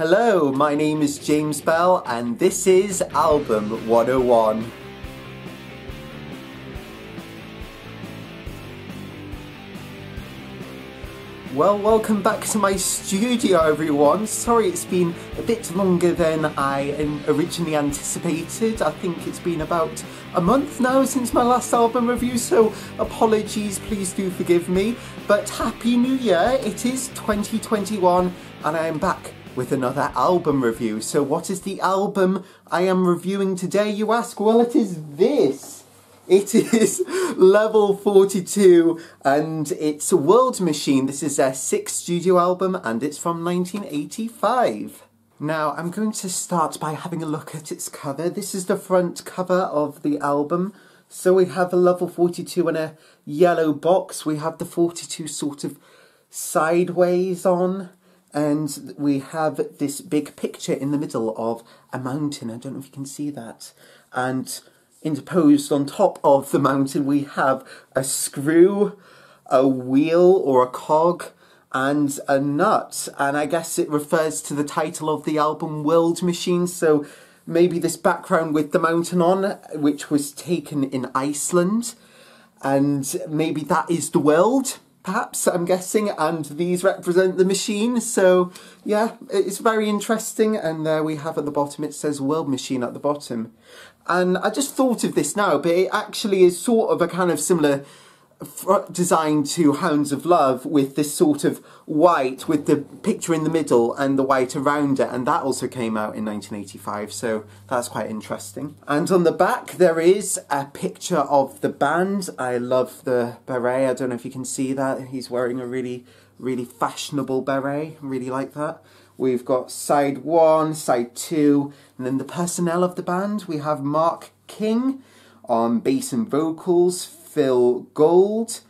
Hello, my name is James Bell and this is Album 101. Well, welcome back to my studio everyone. Sorry it's been a bit longer than I originally anticipated. I think it's been about a month now since my last album review, so apologies, please do forgive me. But Happy New Year, it is 2021 and I am back with another album review. So what is the album I am reviewing today, you ask? Well, it is this. It is Level 42 and it's a World Machine. This is their 6th studio album and it's from 1985. Now I'm going to start by having a look at its cover. This is the front cover of the album. So we have a Level 42 in a yellow box. We have the 42 sort of sideways on. And we have this big picture in the middle of a mountain. I don't know if you can see that. And interposed on top of the mountain we have a screw, a wheel or a cog, and a nut. And I guess it refers to the title of the album, World Machine. So maybe this background with the mountain on, which was taken in Iceland. And maybe that is the world. Perhaps, I'm guessing, and these represent the machine, so yeah, it's very interesting. And there we have at the bottom, it says World Machine at the bottom. And I just thought of this now, but it actually is sort of a kind of similar design to Hounds of Love, with this sort of white with the picture in the middle and the white around it, and that also came out in 1985, so that's quite interesting. And on the back there is a picture of the band. I love the beret. I don't know if you can see that. He's wearing a really fashionable beret. I really like that. We've got side 1, side 2, and then the personnel of the band. We have Mark King on bass and vocals, Phil Gold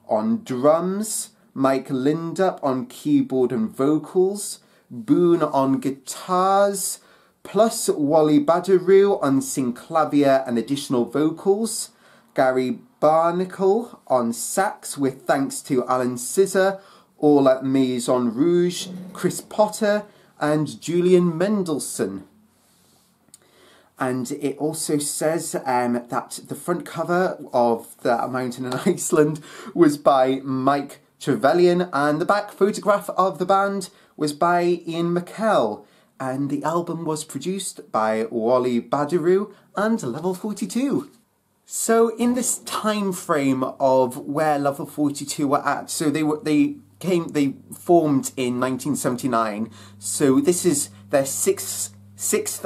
on drums, Mike Lindup on keyboard and vocals, Boone on guitars, plus Wally Badiru on synclavier and additional vocals, Gary Barnacle on sax with thanks to Alan Scissor, all at Maison Rouge, Chris Potter and Julian Mendelssohn. And it also says that the front cover of the mountain in Iceland was by Mike Trevelyan and the back photograph of the band was by Ian McKell. And the album was produced by Wally Badiru and Level 42. So in this time frame of where Level 42 were at, so they formed in 1979. So this is their sixth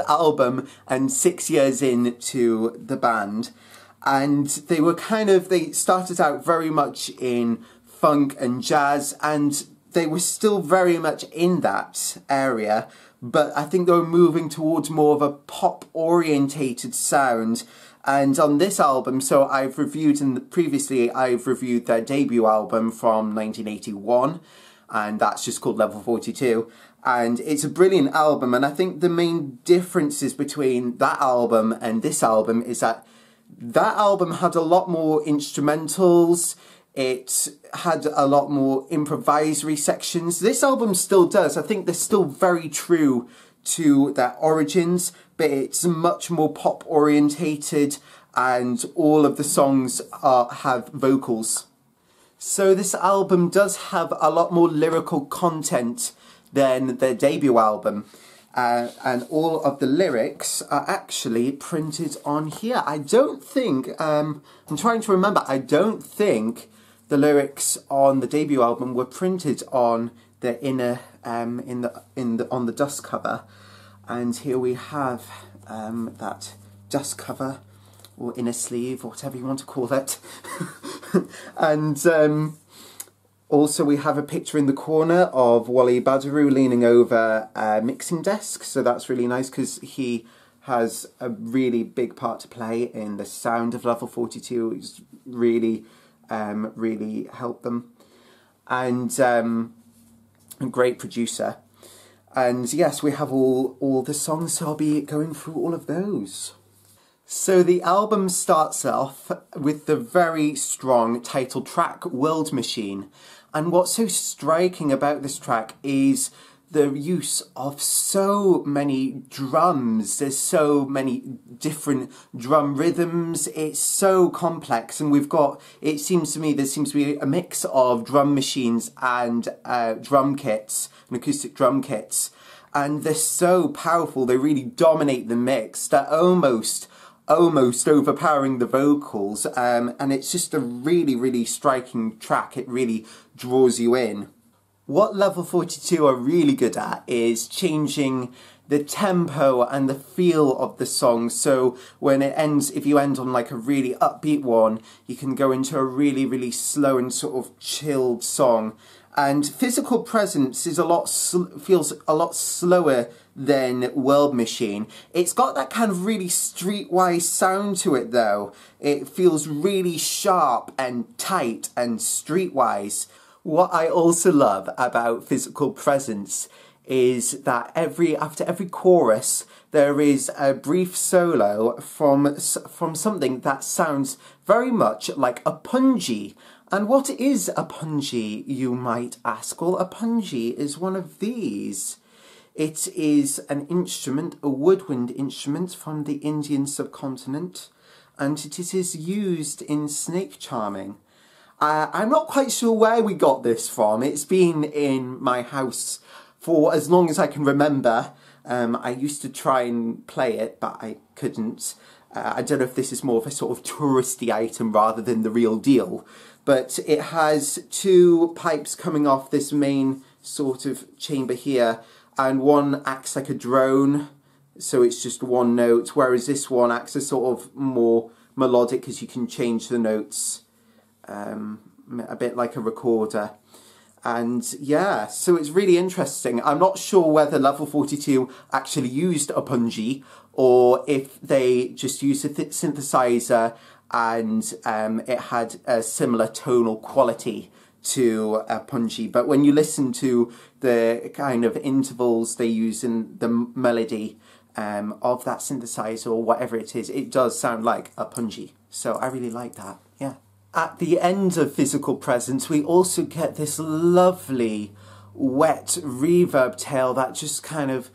album and 6 years into the band, and they started out very much in funk and jazz, and they were still very much in that area, but I think they were moving towards more of a pop orientated sound. And on this album, so I've reviewed their debut album from 1981, and that's just called Level 42. And it's a brilliant album, and I think the main differences between that album and this album is that album had a lot more instrumentals, it had a lot more improvisory sections. This album still does. I think they're still very true to their origins, but it's much more pop orientated, and all of the songs have vocals. So this album does have a lot more lyrical content than their debut album, and all of the lyrics are actually printed on here. I don't think, I'm trying to remember, I don't think the lyrics on the debut album were printed on the inner, on the dust cover. And here we have that dust cover, or inner sleeve, or whatever you want to call it. And also we have a picture in the corner of Wally Badiru leaning over a mixing desk, so that's really nice because he has a really big part to play in the sound of Level 42. It's really helped them, and a great producer. And yes, we have all the songs, so I'll be going through all of those. So the album starts off with the very strong title track, World Machine. And what's so striking about this track is the use of so many drums. There's so many different drum rhythms. It's so complex, and it seems to me there seems to be a mix of drum machines and drum kits and acoustic drum kits, and they're so powerful. They really dominate the mix. They're almost overpowering the vocals, and it's just a really striking track. It really draws you in. What Level 42 are really good at is changing the tempo and the feel of the song. So when it ends, if you end on like a really upbeat one, you can go into a really slow and sort of chilled song. And Physical Presence is feels a lot slower than World Machine. It's got that kind of really streetwise sound to it though. It feels really sharp and tight and streetwise. What I also love about Physical Presence is that after every chorus there is a brief solo from something that sounds very much like a pungi. And what is a pungi, you might ask? Well, a pungi is one of these. It is an instrument, a woodwind instrument from the Indian subcontinent, and it is used in snake charming. I'm not quite sure where we got this from. It's been in my house for as long as I can remember. I used to try and play it, but I couldn't. I don't know if this is more of a sort of touristy item rather than the real deal. But it has two pipes coming off this main sort of chamber here, and one acts like a drone, so it's just one note, whereas this one acts as sort of more melodic because you can change the notes. A bit like a recorder. And yeah, so it's really interesting. I'm not sure whether Level 42 actually used a pungi or if they just used a synthesizer and it had a similar tonal quality to a pungi. But when you listen to the kind of intervals they use in the melody of that synthesizer or whatever it is, it does sound like a pungi. So I really like that, yeah. At the end of Physical Presence, we also get this lovely wet reverb tail that just kind of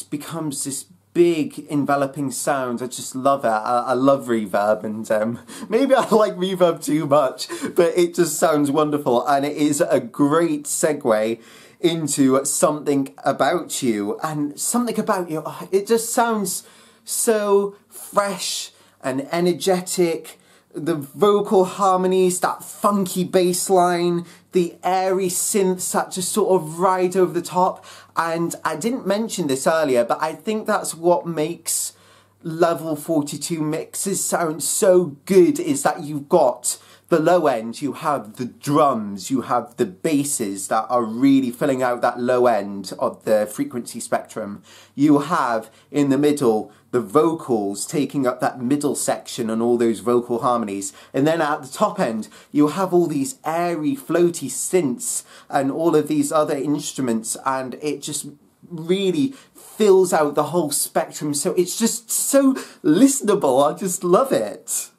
becomes this big enveloping sound. I just love it. I love reverb, and maybe I like reverb too much, but it just sounds wonderful, and it is a great segue into Something About You. And Something About You, it just sounds so fresh and energetic. The vocal harmonies, that funky bass line, the airy synths that just sort of ride over the top. And I didn't mention this earlier, but I think that's what makes Level 42 mixes sound so good, is that you've got the low end, you have the drums, you have the basses that are really filling out that low end of the frequency spectrum. You have, in the middle, the vocals taking up that middle section and all those vocal harmonies. And then at the top end, you have all these airy, floaty synths and all of these other instruments, and it just really fills out the whole spectrum. So it's just so listenable. I just love it.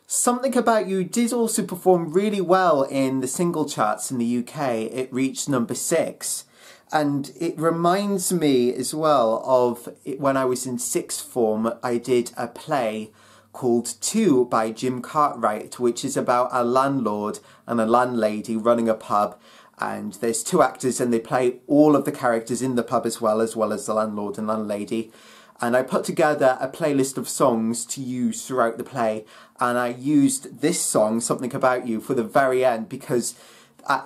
Something About You did also perform really well in the single charts in the UK. It reached number 6. And it reminds me as well of when I was in sixth form, I did a play called Two by Jim Cartwright, which is about a landlord and a landlady running a pub. And there's two actors and they play all of the characters in the pub as well as the landlord and landlady. And I put together a playlist of songs to use throughout the play. And I used this song, Something About You, for the very end because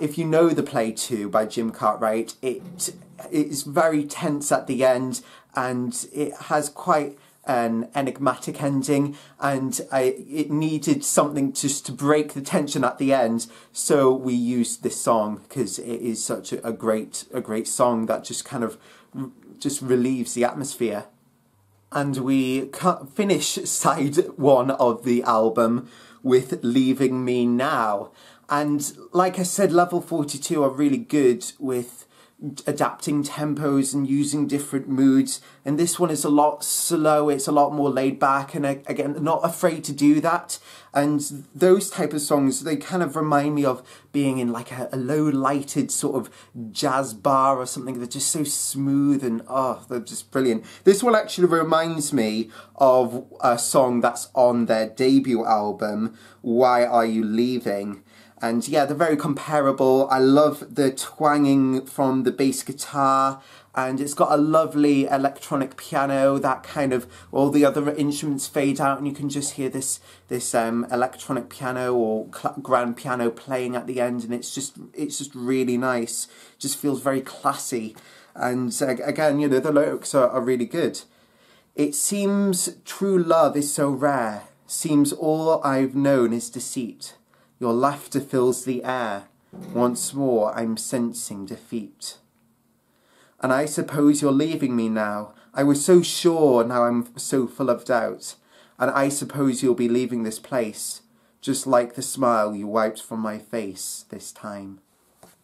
if you know the play Two by Jim Cartwright, it is very tense at the end and it has quite an enigmatic ending, and it needed something just to break the tension at the end, so we used this song because it is such a great song that just kind of just relieves the atmosphere. And we finish side one of the album with Leaving Me Now. And like I said, Level 42 are really good with adapting tempos and using different moods, and this one is a lot slow, it's a lot more laid back, and again, not afraid to do that. And those type of songs, they kind of remind me of being in like a low lighted sort of jazz bar or something. They're just so smooth and they're just brilliant. This one actually reminds me of a song that's on their debut album, Why Are You Leaving? And yeah, they're very comparable. I love the twanging from the bass guitar, and it's got a lovely electronic piano that kind of, all the other instruments fade out and you can just hear this electronic piano or grand piano playing at the end, and it's just really nice. It just feels very classy. And again, you know, the lyrics are really good. It seems true love is so rare, seems all I've known is deceit. Your laughter fills the air. Once more I'm sensing defeat. And I suppose you're leaving me now. I was so sure, now I'm so full of doubt. And I suppose you'll be leaving this place, just like the smile you wiped from my face this time.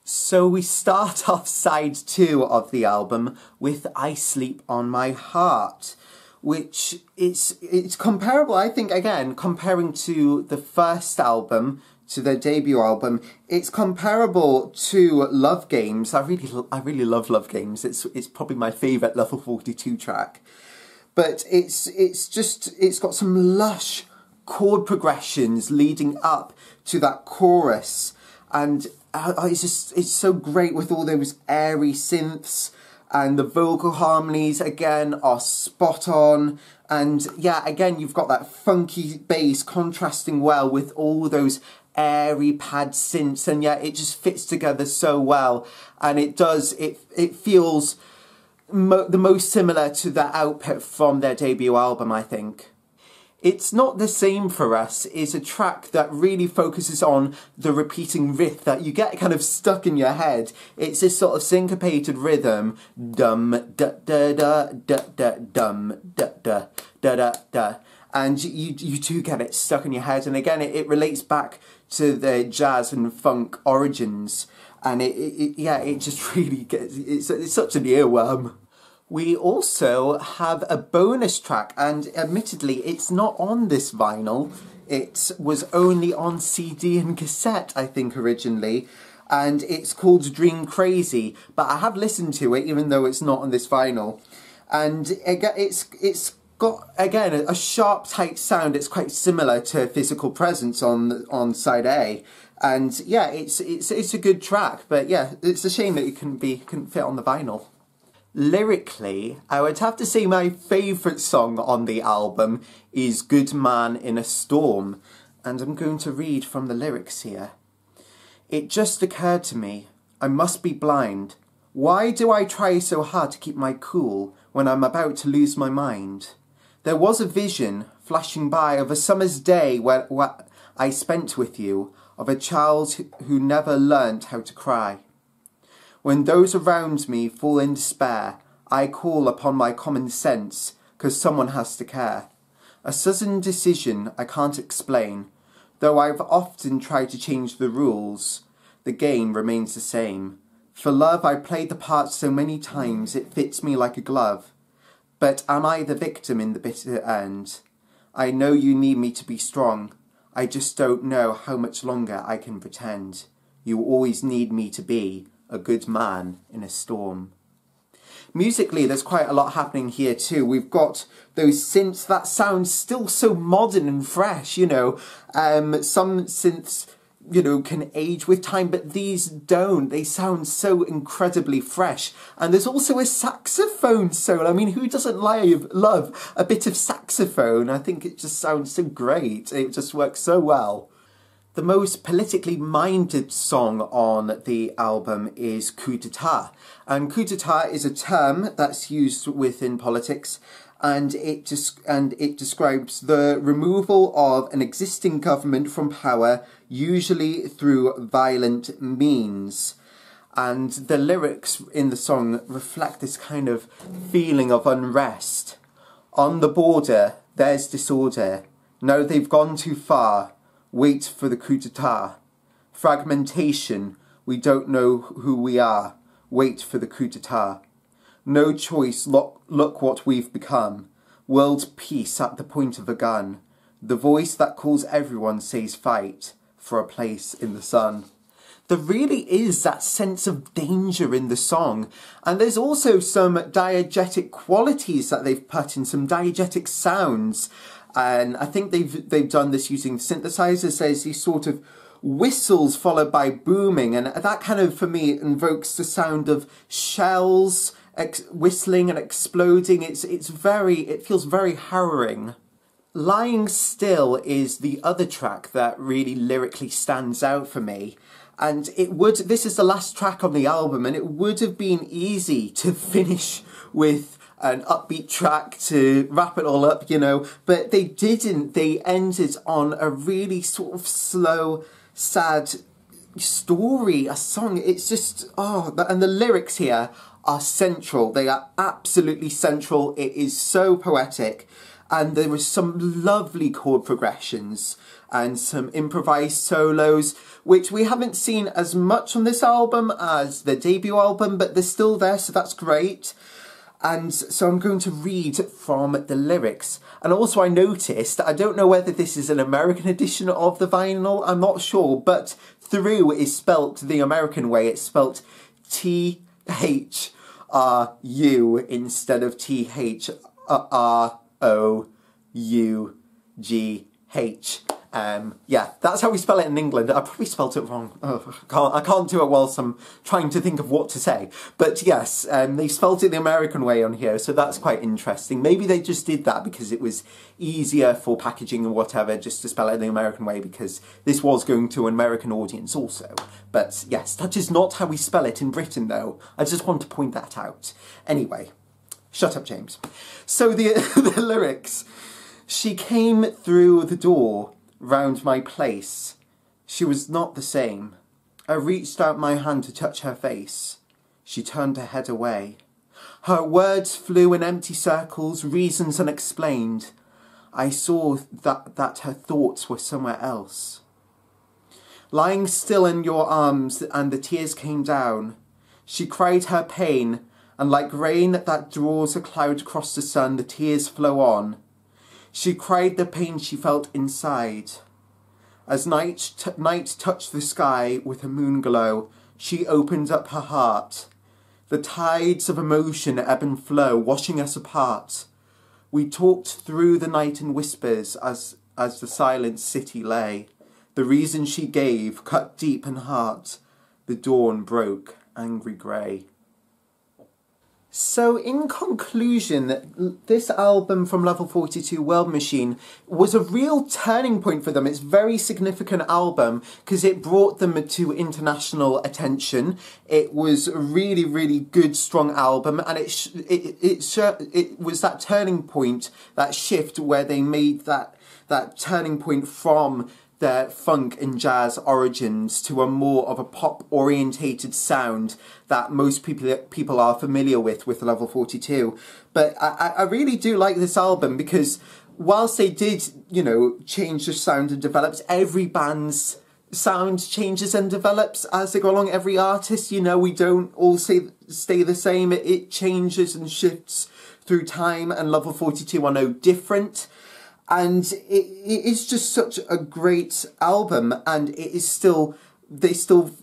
So we start off side 2 of the album with I Sleep on My Heart, which it's comparable, I think, again, comparing to the first album, to their debut album, it's comparable to Love Games. I really love Love Games. It's probably my favourite Level 42 track. But it's got some lush chord progressions leading up to that chorus, and it's so great with all those airy synths, and the vocal harmonies again are spot on. And yeah, again, you've got that funky bass contrasting well with all those airy pad synths, and yeah, it just fits together so well, and it feels the most similar to the output from their debut album, I think. It's Not the Same for Us is a track that really focuses on the repeating riff that you get kind of stuck in your head. It's this sort of syncopated rhythm, dum da da da da da dum da da da da da, and you do get it stuck in your head. And again, it relates back to the jazz and funk origins, and it just really gets, it's such an earworm. We also have a bonus track, and admittedly it's not on this vinyl. It was only on CD and cassette, I think, originally, and it's called Dream Crazy, but I have listened to it even though it's not on this vinyl. And it's got, again, a sharp, tight sound. It's quite similar to Physical Presence on side A. And yeah, it's a good track, but yeah, it's a shame that it couldn't fit on the vinyl. Lyrically, I would have to say my favourite song on the album is Good Man in a Storm, and I'm going to read from the lyrics here. It just occurred to me, I must be blind. Why do I try so hard to keep my cool when I'm about to lose my mind? There was a vision flashing by of a summer's day where I spent with you, of a child who never learnt how to cry. When those around me fall in despair, I call upon my common sense, 'cause someone has to care. A sudden decision I can't explain, though I've often tried to change the rules, the game remains the same. For love I played the part so many times it fits me like a glove. But am I the victim in the bitter end? I know you need me to be strong, I just don't know how much longer I can pretend. You always need me to be a good man in a storm. Musically, there's quite a lot happening here too. We've got those synths that sound still so modern and fresh, you know. Some synths, you know, can age with time, but these don't. They sound so incredibly fresh. And there's also a saxophone solo. I mean, who doesn't love a bit of saxophone? I think it just sounds so great. It just works so well. The most politically minded song on the album is coup d'etat. And coup d'etat is a term that's used within politics, and it describes the removal of an existing government from power, usually through violent means. And the lyrics in the song reflect this kind of feeling of unrest. On the border, there's disorder. No, they've gone too far. Wait for the coup d'etat. Fragmentation, we don't know who we are. wait for the coup d'etat. No choice, look what we've become. World peace at the point of a gun. The voice that calls everyone says fight for a place in the sun. There really is that sense of danger in the song, and there's also some diegetic qualities that they've put in, some diegetic sounds, and I think they've done this using synthesizers. There's these sort of whistles followed by booming, and that kind of, for me, invokes the sound of shells whistling and exploding. It feels very harrowing. Lying Still is the other track that really lyrically stands out for me. And this is the last track on the album, and it would have been easy to finish with an upbeat track to wrap it all up, you know, but they didn't. They ended on a really sort of slow, sad story, a song. It's just, and the lyrics here are central. They are absolutely central. It is so poetic, and there was some lovely chord progressions and some improvised solos, which we haven't seen as much on this album as the debut album, but they're still there, so that's great. And so I'm going to read from the lyrics. And also I noticed, I don't know whether this is an American edition of the vinyl, I'm not sure, but through is spelt the American way. It's spelt T-H-R-U instead of T-H-R-O-U-G-H. Yeah, that's how we spell it in England. I probably spelt it wrong. Oh, I can't do it whilst I'm trying to think of what to say. But yes, they spelt it the American way on here, so that's quite interesting. Maybe they just did that because it was easier for packaging and whatever, just to spell it the American way, because this was going to an American audience also. But yes, that is not how we spell it in Britain, though. I just want to point that out. Anyway, shut up, James. So the lyrics. She came through the door round my place. She was not the same. I reached out my hand to touch her face. She turned her head away. Her words flew in empty circles, reasons unexplained. I saw that her thoughts were somewhere else. Lying still in your arms, and the tears came down. She cried her pain, and like rain that draws a cloud across the sun, the tears flow on. She cried the pain she felt inside. As night touched the sky with a moon glow, she opened up her heart. The tides of emotion ebb and flow, washing us apart. We talked through the night in whispers as the silent city lay. The reason she gave cut deep in heart. The dawn broke angry grey. So in conclusion, this album from Level 42, World Machine, was a real turning point for them. It's a very significant album because it brought them to international attention. It was a really, really good, strong album, and it was that turning point, that shift where they made that turning point from their funk and jazz origins to a more of a pop-orientated sound that most people are familiar with Level 42. But I really do like this album because whilst they did, you know, change the sound and develops, every band's sound changes and develops as they go along. Every artist, you know, we don't all stay the same. It changes and shifts through time, and Level 42 are no different. And it is just such a great album, and it is still, they still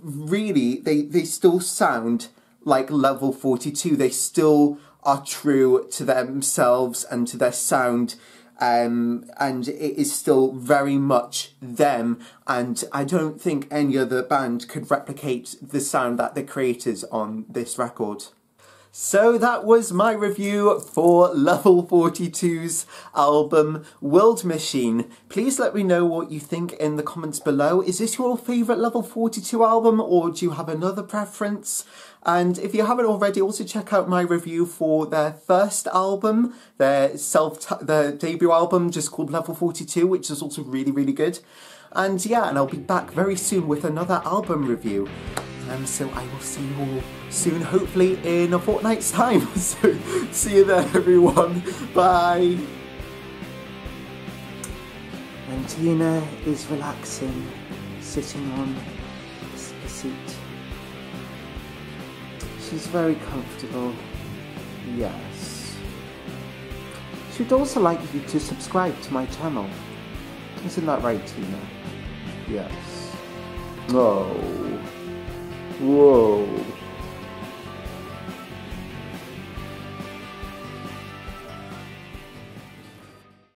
sound like Level 42. They still are true to themselves and to their sound, and it is still very much them, and I don't think any other band could replicate the sound that they created on this record. So that was my review for Level 42's album World Machine. Please let me know what you think in the comments below. Is this your favourite Level 42 album, or do you have another preference? And if you haven't already, also check out my review for their first album, their debut album just called Level 42, which is also really, really good. And yeah, and I'll be back very soon with another album review. So I will see you all soon, hopefully in a fortnight's time. So see you there, everyone. Bye. And Tina is relaxing, sitting on a seat. She's very comfortable. Yes. She'd also like you to subscribe to my channel. Isn't that right, Tina? Yes. Oh. Whoa.